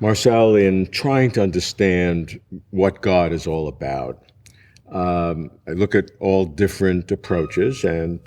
Marcel, in trying to understand what God is all about, I look at all different approaches, and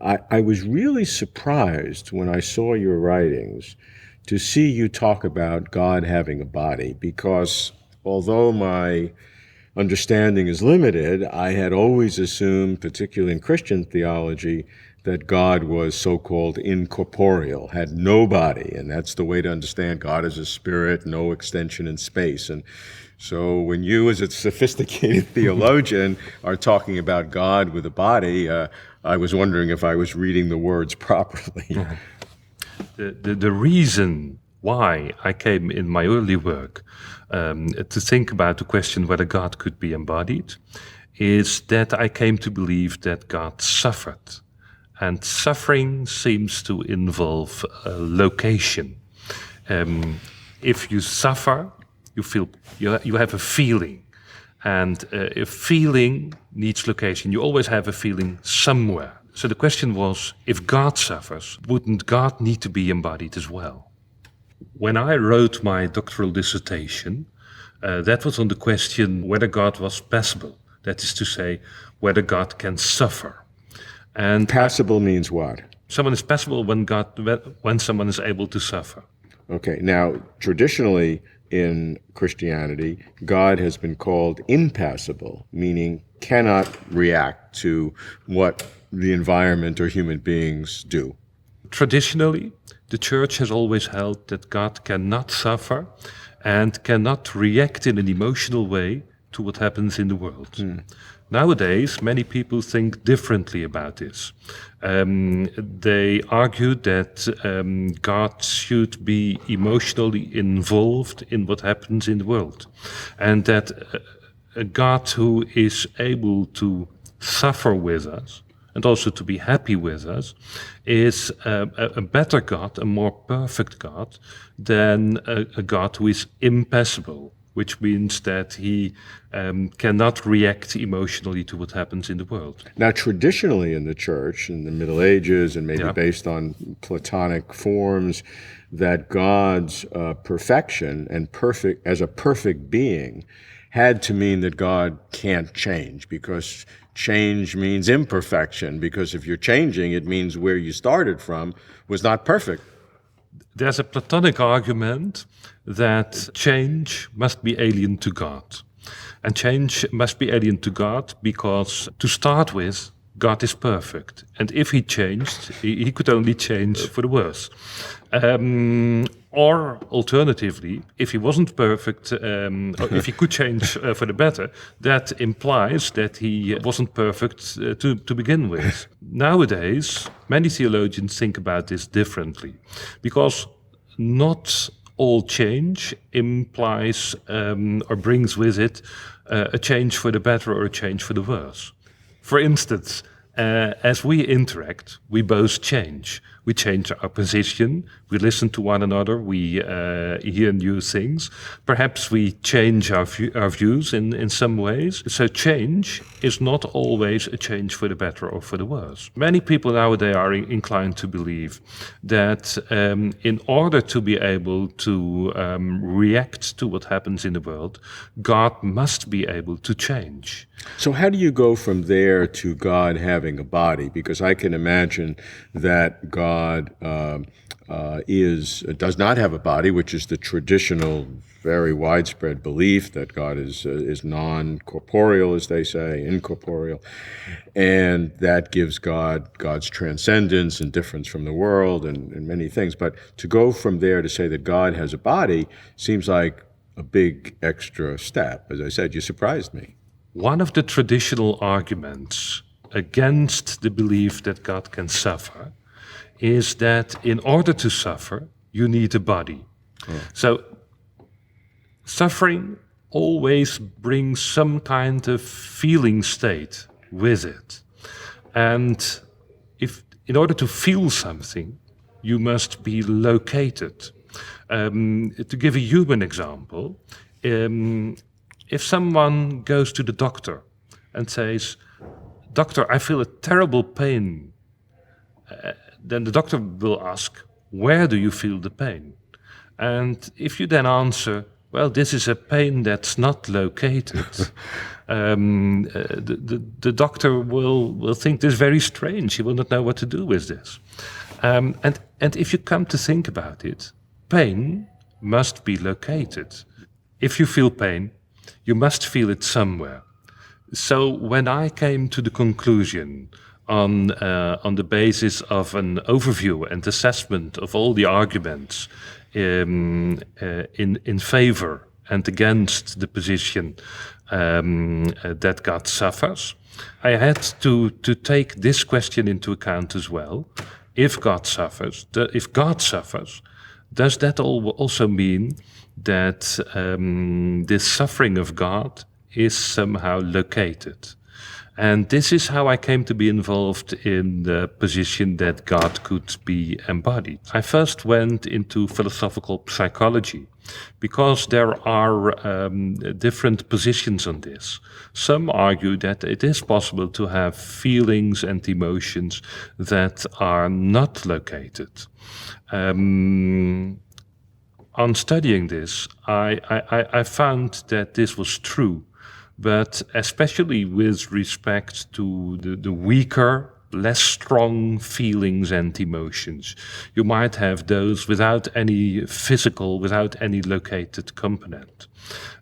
I was really surprised when I saw your writings to see you talk about God having a body, because although my understanding is limited, I had always assumed, particularly in Christian theology, that God was so-called incorporeal, had no body, and that's the way to understand God as a spirit, no extension in space. And so when you, as a sophisticated theologian, are talking about God with a body, I was wondering if I was reading the words properly. The reason why I came in my early work to think about the question whether God could be embodied is that I came to believe that God suffered. And suffering seems to involve location. If you suffer, you feel you have a feeling, and a feeling needs location. You always have a feeling somewhere. So the question was, if God suffers, wouldn't God need to be embodied as well? When I wrote my doctoral dissertation, that was on the question whether God was passible. That is to say, whether God can suffer. And Passible means what? Someone is passible when someone is able to suffer. Okay, now traditionally in Christianity, God has been called impassible, meaning cannot react to what the environment or human beings do. Traditionally, the Church has always held that God cannot suffer and cannot react in an emotional way to what happens in the world. Nowadays, many people think differently about this. They argue that God should be emotionally involved in what happens in the world, and that a God who is able to suffer with us and also to be happy with us is a better God, a more perfect God than a God who is impassible, which means that he cannot react emotionally to what happens in the world. Now, traditionally in the Church, in the Middle Ages, and maybe based on Platonic forms, that God's perfection and perfect as a perfect being had to mean that God can't change, because change means imperfection, because if you're changing, it means where you started from was not perfect. There's a Platonic argument that change must be alien to God. And change must be alien to God because, to start with, God is perfect. And if he changed, he could only change for the worse. Or alternatively, if he wasn't perfect, or if he could change for the better, that implies that he wasn't perfect to begin with. Nowadays, many theologians think about this differently, because not all change implies or brings with it a change for the better or a change for the worse. For instance, as we interact, we both change. We change our position, we listen to one another, we hear new things. Perhaps we change our views in some ways. So change is not always a change for the better or for the worse. Many people nowadays are inclined to believe that in order to be able to react to what happens in the world, God must be able to change. So how do you go from there to God having a body? Because I can imagine that God does not have a body, which is the traditional, very widespread belief that God is non-corporeal, as they say, incorporeal, and that gives God's transcendence and difference from the world and many things. But to go from there to say that God has a body seems like a big extra step. As I said, you surprised me. One of the traditional arguments against the belief that God can suffer is that in order to suffer, you need a body. So suffering always brings some kind of feeling state with it. And if in order to feel something, you must be located. To give a human example, if someone goes to the doctor and says, "Doctor, I feel a terrible pain," then the doctor will ask, "Where do you feel the pain?" And if you then answer, well, this is a pain that's not located, the doctor will think this very strange. He will not know what to do with this. And if you come to think about it, pain must be located. If you feel pain, you must feel it somewhere. So when I came to the conclusion on the basis of an overview and assessment of all the arguments in favor and against the position that God suffers, I had to take this question into account as well. If God suffers, does that also mean that this suffering of God is somehow located? And this is how I came to be involved in the position that God could be embodied. I first went into philosophical psychology because there are different positions on this. Some argue that it is possible to have feelings and emotions that are not located. On studying this, I found that this was true, but especially with respect to the weaker, less strong feelings and emotions. You might have those without any physical, without any located component.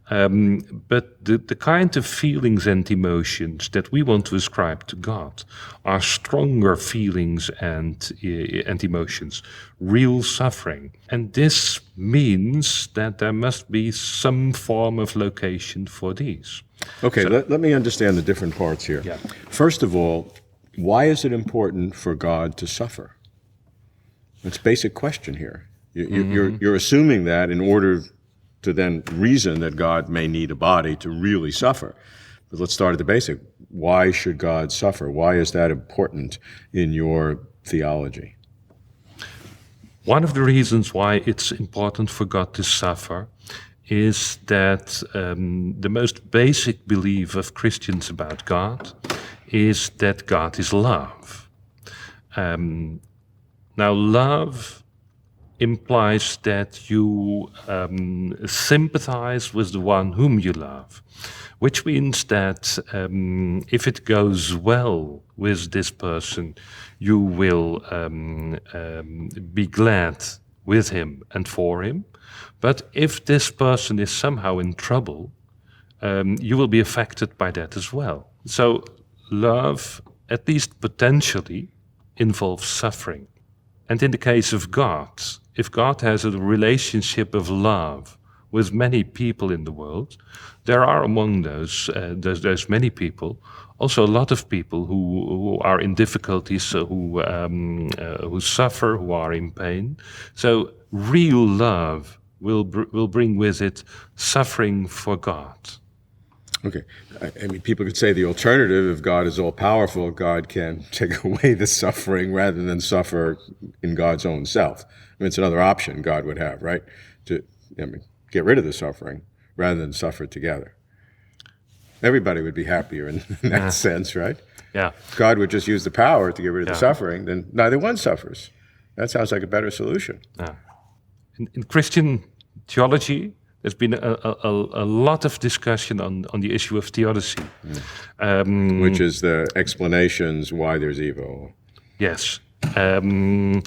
But the kind of feelings and emotions that we want to ascribe to God are stronger feelings and emotions, real suffering. And this means that there must be some form of location for these. Okay, let me understand the different parts here. Yeah. First of all, why is it important for God to suffer? That's a basic question here. You're assuming that in order to then reason that God may need a body to really suffer. But let's start at the basic. Why should God suffer? Why is that important in your theology? One of the reasons why it's important for God to suffer is that the most basic belief of Christians about God is that God is love. Now, love implies that you sympathize with the one whom you love, which means that if it goes well with this person, you will be glad with him and for him. But if this person is somehow in trouble, you will be affected by that as well. So love, at least potentially, involves suffering. And in the case of God, if God has a relationship of love with many people in the world, there are among those many people also a lot of people who are in difficulties, who suffer, who are in pain. So real love will bring with it suffering for God. Okay. I mean, people could say the alternative, if God is all-powerful, God can take away the suffering rather than suffer in God's own self. I mean, it's another option God would have, right? To get rid of the suffering rather than suffer together. Everybody would be happier in that sense, right? Yeah. If God would just use the power to get rid of the suffering, then neither one suffers. That sounds like a better solution. Yeah. In Christian theology, there's been a lot of discussion on the issue of theodicy. Which is the explanations why there's evil. Yes. And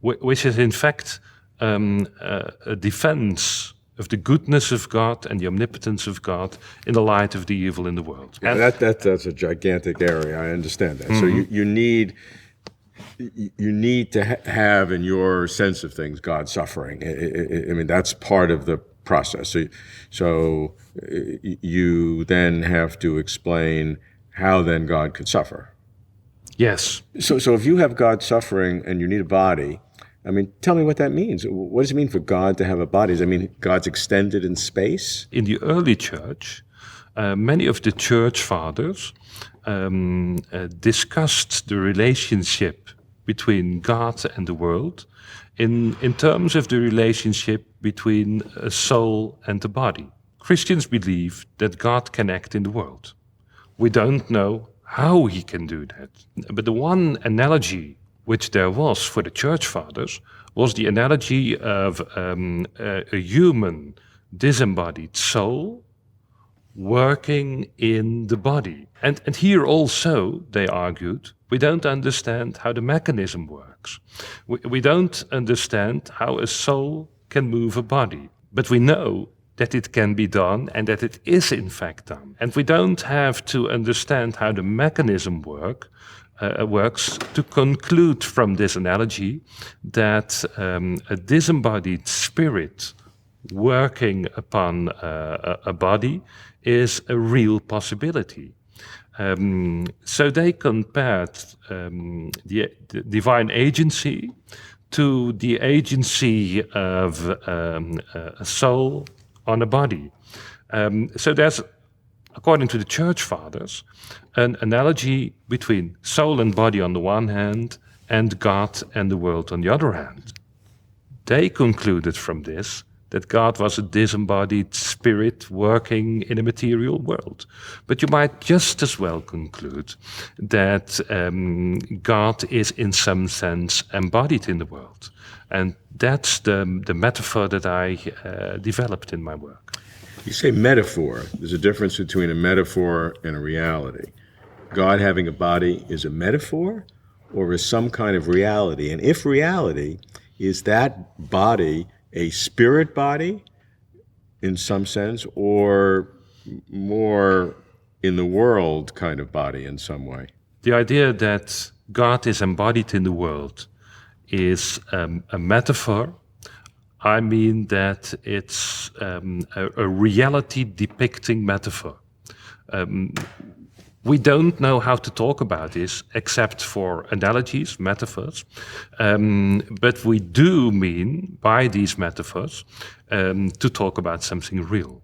which is in fact a defense of the goodness of God and the omnipotence of God in the light of the evil in the world. Yeah, that's a gigantic area. I understand that. Mm-hmm. So you need to have in your sense of things God suffering. I mean, that's part of the process. So you then have to explain how then God could suffer. Yes. So if you have God suffering and you need a body, I mean, tell me what that means. What does it mean for God to have a body? Does it mean God's extended in space? In the early church, many of the church fathers discussed the relationship between God and the world in terms of the relationship between a soul and the body. Christians believe that God can act in the world. We don't know how he can do that. But the one analogy which there was for the church fathers was the analogy of a human disembodied soul working in the body. And here also, they argued, we don't understand how the mechanism works. We don't understand how a soul can move a body. But we know that it can be done and that it is in fact done. And we don't have to understand how the mechanism works to conclude from this analogy that a disembodied spirit working upon a body is a real possibility. So they compared the divine agency to the agency of a soul on a body. So there's, according to the church fathers, an analogy between soul and body on the one hand and God and the world on the other hand. They concluded from this that God was a disembodied spirit working in a material world. But you might just as well conclude that God is in some sense embodied in the world. And that's the metaphor that I developed in my work. You say metaphor. There's a difference between a metaphor and a reality. God having a body is a metaphor or is some kind of reality? And if reality, is that body a spirit body in some sense, or more in the world kind of body in some way? The idea that God is embodied in the world is a metaphor. I mean that it's a reality depicting metaphor. We don't know how to talk about this except for analogies, metaphors, but we do mean by these metaphors to talk about something real.